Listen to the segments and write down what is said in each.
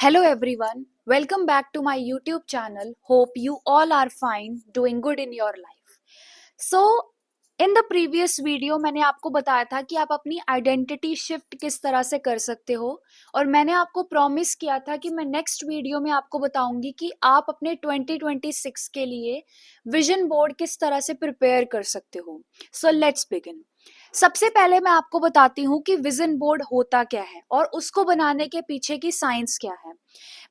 Hello everyone, welcome back to my YouTube channel. Hope you all are fine, doing good in your life. So, in the previous video मैंने आपको बताया था कि आप अपनी identity shift किस तरह से कर सकते हो और मैंने आपको प्रॉमिस किया था कि मैं नेक्स्ट वीडियो में आपको बताऊंगी कि आप अपने 2026 के लिए विजन बोर्ड किस तरह से प्रिपेयर कर सकते हो. So let's begin. सबसे पहले मैं आपको बताती हूँ कि विजन बोर्ड होता क्या है और उसको बनाने के पीछे की साइंस क्या है.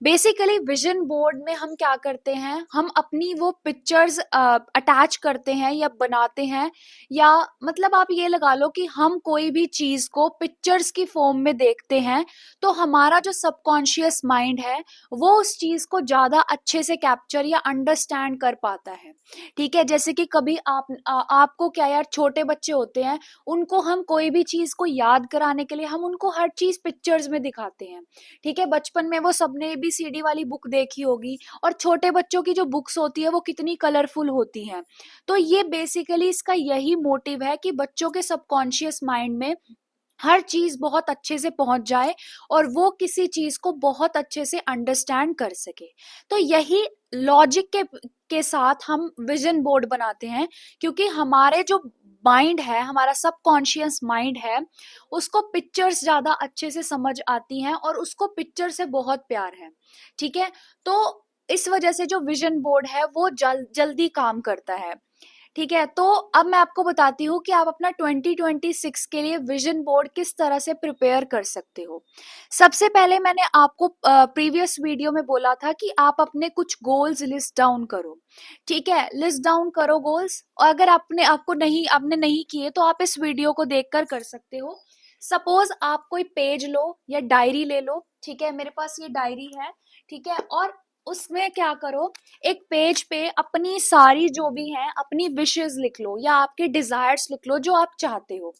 बेसिकली विजन बोर्ड में हम क्या करते हैं, हम अपनी वो पिक्चर्स अटैच करते हैं या बनाते हैं, या मतलब आप ये लगा लो कि हम कोई भी चीज को पिक्चर्स की फॉर्म में देखते हैं तो हमारा जो सबकॉन्शियस माइंड है वो उस चीज को ज्यादा अच्छे से कैप्चर या अंडरस्टैंड कर पाता है. ठीक है, जैसे कि कभी आपको क्या यार, छोटे बच्चे होते हैं, उनको हम कोई भी चीज को याद कराने के लिए हम उनको हर चीज पिक्चर्स में दिखाते हैं. ठीक है, बचपन में वो सबने ABCD वाली बुक देखी होगी और छोटे बच्चों की जो बुक्स होती है वो कितनी कलरफुल होती हैं. तो ये बेसिकली इसका यही मोटिव है कि बच्चों के सबकॉन्शियस माइंड में हर चीज बहुत अच्छे से पहुंच जाए और वो किसी चीज को बहुत अच्छे से अंडरस्टैंड कर सके. तो यही लॉजिक के साथ हम विजन बोर्ड बनाते हैं, क्योंकि हमारे जो माइंड है, हमारा सबकॉन्शियस माइंड है, उसको पिक्चर्स ज्यादा अच्छे से समझ आती हैं और उसको पिक्चर से बहुत प्यार है. ठीक है, तो इस वजह से जो विजन बोर्ड है वो जल्दी काम करता है. ठीक है, तो अब मैं आपको बताती हूँ कि आप अपना 2026 के लिए विजन बोर्ड किस तरह से प्रिपेयर कर सकते हो. सबसे पहले मैंने आपको प्रीवियस वीडियो में बोला था कि आप अपने कुछ गोल्स लिस्ट डाउन करो. ठीक है, लिस्ट डाउन करो गोल्स, और अगर आपने नहीं किए तो आप इस वीडियो को देखकर कर सकते हो. सपोज आप कोई पेज लो या डायरी ले लो. ठीक है, मेरे पास ये डायरी है. ठीक है, और उसमें क्या करो, एक पेज पे अपनी सारी जो भी हैं अपनी विशेस लिख लो या आपके डिजायर्स लिख लो जो आप चाहते हो.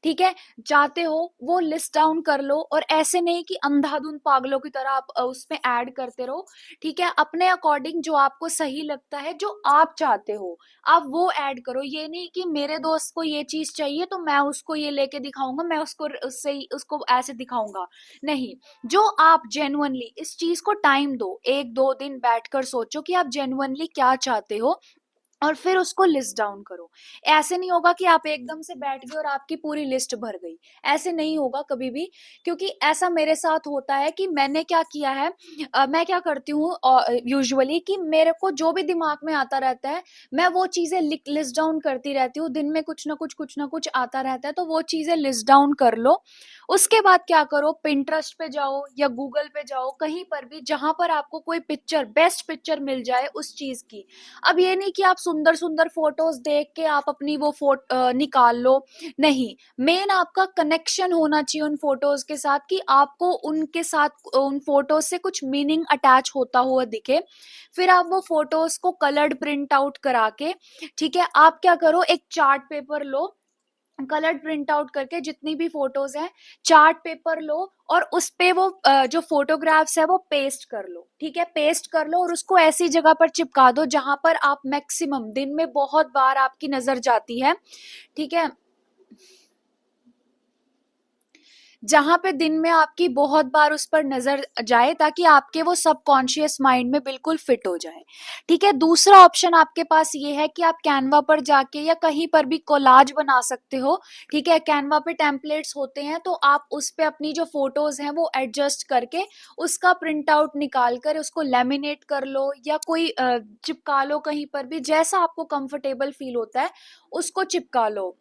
ठीक है, चाहते हो वो लिस्ट डाउन कर लो, और ऐसे नहीं कि अंधाधुंध पागलों की तरह आप उसमें ऐड करते रहो. ठीक है, अपने अकॉर्डिंग जो आपको सही लगता है, जो आप चाहते हो, आप वो ऐड करो. ये नहीं कि मेरे दोस्त को ये चीज चाहिए तो मैं उसको ये लेके दिखाऊंगा, मैं उसको ऐसे दिखाऊंगा. नहीं, जो आप जेन्युइनली इस चीज को टाइम दो, 1-2 दिन बैठकर सोचो कि आप जेन्युइनली क्या चाहते हो और फिर उसको लिस्ट डाउन करो. ऐसे नहीं होगा कि आप एकदम से बैठ गए और आपकी पूरी लिस्ट भर गई. ऐसे नहीं होगा कभी भी, क्योंकि ऐसा मेरे साथ होता है कि मैंने क्या किया है, मैं क्या करती हूँ यूजुअली कि मेरे को जो भी दिमाग में आता रहता है मैं वो चीजें लिस्ट डाउन करती रहती हूँ. दिन में कुछ ना कुछ आता रहता है, तो वो चीजें लिस्ट डाउन कर लो. उसके बाद क्या करो, पिंटरेस्ट पे जाओ या गूगल पे जाओ, कहीं पर भी जहां पर आपको कोई पिक्चर, बेस्ट पिक्चर मिल जाए उस चीज की. अब ये नहीं कि आप सुंदर सुंदर फोटोज देख के आप अपनी वो फोटो निकाल लो. नहीं, मेन आपका कनेक्शन होना चाहिए उन फोटोज के साथ, कि आपको उनके साथ उन फोटोज से कुछ मीनिंग अटैच होता हुआ दिखे. फिर आप वो फोटोज को कलर्ड प्रिंट आउट करा के, ठीक है, आप क्या करो, एक चार्ट पेपर लो, कलर्ड प्रिंट आउट करके जितनी भी फोटोज हैं, चार्ट पेपर लो और उस पे वो जो फोटोग्राफ्स है वो पेस्ट कर लो. ठीक है, पेस्ट कर लो और उसको ऐसी जगह पर चिपका दो जहां पर आप मैक्सिमम दिन में बहुत बार आपकी नजर जाती है. ठीक है, जहां पे दिन में आपकी बहुत बार उस पर नजर जाए, ताकि आपके वो सबकॉन्शियस माइंड में बिल्कुल फिट हो जाए. ठीक है, दूसरा ऑप्शन आपके पास ये है कि आप कैनवा पर जाके या कहीं पर भी कोलाज बना सकते हो. ठीक है, कैनवा पे टेम्पलेट्स होते हैं, तो आप उस पे अपनी जो फोटोज हैं वो एडजस्ट करके उसका प्रिंट आउट निकाल कर उसको लेमिनेट कर लो या कोई चिपका लो, कहीं पर भी जैसा आपको कंफर्टेबल फील होता है उसको चिपका लो.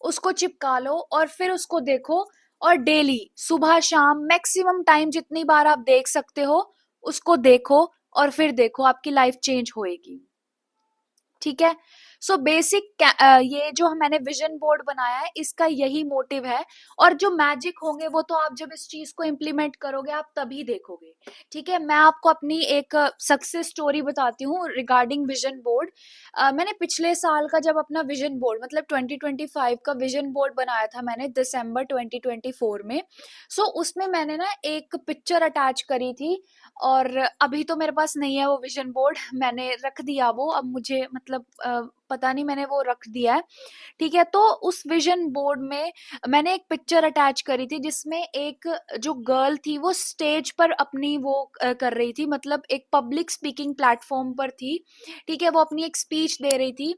उसको चिपका लो और फिर उसको देखो, और डेली सुबह शाम मैक्सिमम टाइम जितनी बार आप देख सकते हो उसको देखो, और फिर देखो आपकी लाइफ चेंज होएगी. ठीक है, सो बेसिक ये जो मैंने विजन बोर्ड बनाया है इसका यही मोटिव है. और जो मैजिक होंगे वो तो आप जब इस चीज को इम्प्लीमेंट करोगे आप तभी देखोगे. ठीक है, मैं आपको अपनी एक सक्सेस स्टोरी बताती हूँ रिगार्डिंग विजन बोर्ड. मैंने पिछले साल का जब अपना विजन बोर्ड मतलब 2025 का विजन बोर्ड बनाया था मैंने दिसंबर 2024 में। सो उसमें मैंने ना एक पिक्चर अटैच करी थी, और अभी तो मेरे पास नहीं है वो विजन बोर्ड, मैंने रख दिया वो, अब मुझे मतलब पता नहीं, मैंने वो रख दिया है। ठीक है, तो उस विजन बोर्ड में मैंने एक पिक्चर अटैच करी थी जिसमें एक जो गर्ल थी वो स्टेज पर अपनी वो कर रही थी, मतलब एक पब्लिक स्पीकिंग प्लेटफॉर्म पर थी। ठीक है, वो अपनी एक स्पीच दे रही थी।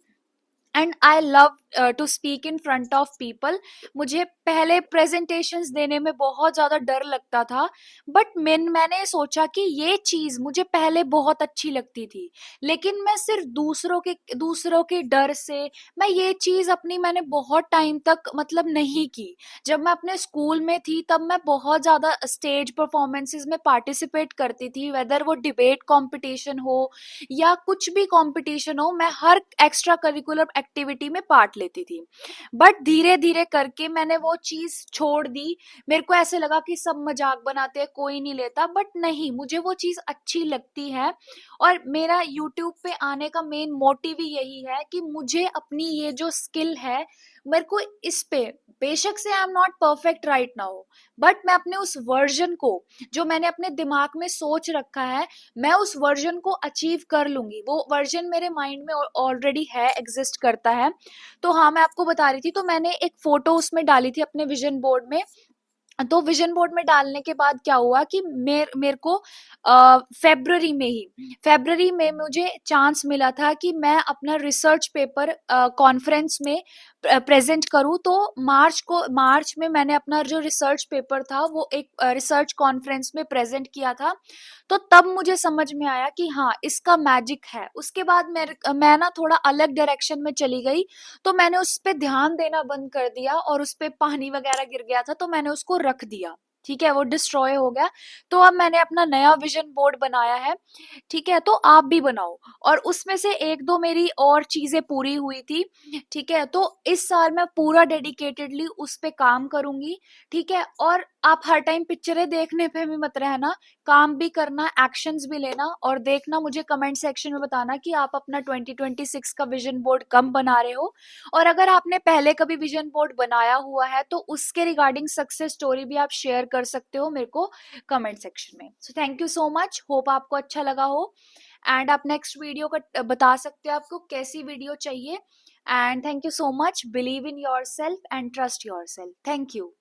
And I love to speak in front of people. मुझे पहले प्रेजेंटेशंस देने में बहुत ज्यादा डर लगता था, बट मैंने सोचा कि ये चीज मुझे पहले बहुत अच्छी लगती थी, लेकिन मैं सिर्फ दूसरों के डर से मैं ये चीज अपनी मैंने बहुत टाइम तक मतलब नहीं की। जब मैं अपने स्कूल में थी तब मैं बहुत ज्यादा स्टेज परफॉर्मेंसेस में पार्टिसिपेट करती थी, वेदर वो डिबेट कंपटीशन हो या कुछ भी कंपटीशन हो, मैं हर एक्स्ट्रा करिकुलर एक्टिविटी में पार्ट लेती थी। बट धीरे धीरे करके मैंने वो चीज छोड़ दी। मेरे को ऐसे लगा कि सब मजाक बनाते हैं, कोई नहीं लेता, बट नहीं, मुझे वो चीज अच्छी लगती है। और मेरा यूट्यूब पे आने का मेन मोटिव ही यही है कि मुझे अपनी ये जो स्किल है, मेरे को इस पे, बेशक से I am not perfect right now, but मैं अपने उस वर्जन को, जो मैंने अपने दिमाग में सोच रखा है, मैं उस वर्जन को अचीव कर लूंगी। वो वर्जन मेरे माइंड में ऑलरेडी है, एग्जिस्ट करता है। तो हाँ, मैं आपको बता रही थी, तो मैंने एक फोटो उसमें डाली थी अपने विजन बोर्ड में। तो विजन बोर्ड में डालने के बाद क्या हुआ कि मेरे को फेब्रवरी में मुझे चांस मिला था कि मैं अपना रिसर्च पेपर कॉन्फ्रेंस में प्रेजेंट करूं। तो मार्च में मैंने अपना जो रिसर्च पेपर था वो एक रिसर्च कॉन्फ्रेंस में प्रेजेंट किया था। तो तब मुझे समझ में आया कि हाँ, इसका मैजिक है। उसके बाद मैं ना थोड़ा अलग डायरेक्शन में चली गई, तो मैंने उस पे ध्यान देना बंद कर दिया, और उस पे पानी वगैरह गिर गया था तो मैंने उसको रख दिया। ठीक है, वो डिस्ट्रॉय हो गया। तो अब मैंने अपना नया विजन बोर्ड बनाया है। ठीक है, तो आप भी बनाओ। और उसमें से एक दो मेरी और चीजें पूरी हुई थी। ठीक है, तो इस साल मैं पूरा डेडिकेटेडली उस पे काम करूंगी। ठीक है, और आप हर टाइम पिक्चरें देखने पे भी मत रहना, काम भी करना, एक्शंस भी लेना, और देखना, मुझे कमेंट सेक्शन में बताना कि आप अपना 2026 का विजन बोर्ड कब बना रहे हो। और अगर आपने पहले कभी विजन बोर्ड बनाया हुआ है तो उसके रिगार्डिंग सक्सेस स्टोरी भी आप शेयर कर सकते हो मेरे को कमेंट सेक्शन में। So thank you so much, hope आपको अच्छा लगा हो। एंड आप नेक्स्ट वीडियो का बता सकते हो आपको कैसी वीडियो चाहिए। And thank you so much, believe in your self and trust your self. Thank you.